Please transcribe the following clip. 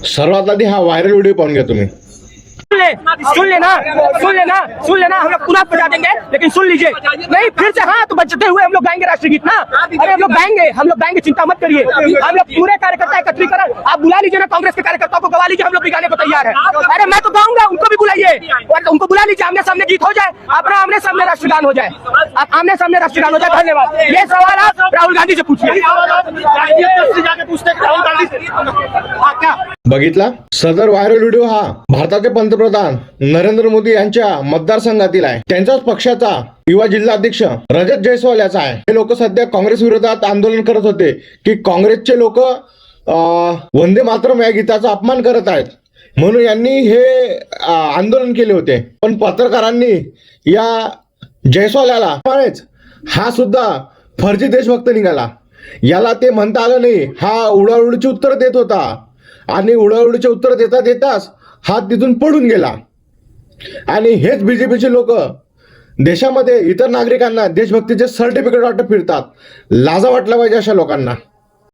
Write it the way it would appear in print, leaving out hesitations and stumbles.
सर्वात आधी हा व्हायरल व्हिडिओ पाहून घ्या तुम्ही। सुन लेना हम लोग पूरा बजा देंगे, लेकिन सुन लीजिए नहीं फिर से। हाँ तो बजते हुए हम लोग गाएंगे राष्ट्रगीत ना। अरे हम लोग गाएंगे, चिंता मत करिए। हम लोग पूरे कार्यकर्ता एकत्रीकरण, आप बुला लीजिए ना, कांग्रेस के कार्यकर्ताओं को गवा लीजिए, हम लोग भी गाने को तैयार है। अरे मैं तो गाऊंगा, उनको भी बुलाइए और उनको बुला लीजिए, आमने सामने गीत हो जाए, अपना आमने सामने राष्ट्रगान हो जाए, आप आमने सामने राष्ट्रगान हो जाए। धन्यवाद। ये सवाल आप राहुल गांधी से पूछिए। बघितला, सदर व्हायरल व्हिडिओ हा भारताचे पंतप्रधान नरेंद्र मोदी यांच्या मतदारसंघातील आहे। त्यांच्याच पक्षाचा युवा जिल्हाध्यक्ष रजत जयस्वाल याचा आहे। हे लोक सध्या काँग्रेस विरोधात आंदोलन करत होते की काँग्रेसचे लोक वंदे मातरम या गीताचा अपमान करत आहेत, म्हणून यांनी हे आंदोलन केले होते। पण पत्रकारांनी या जयस्वाल याला हा सुद्धा फर्जी देशभक्त निघाला, याला ते म्हणता आलं नाही, हा उडाउडीची उत्तर देत होता आणि उडाउडीचे उत्तर देता देताच हात तिथून पडून गेला। आणि हेच बीजेपीचे लोक देशामध्ये इतर नागरिकांना देशभक्तीचे सर्टिफिकेट वाटप फिरतात। लाजा वाटला पाहिजे अशा लोकांना।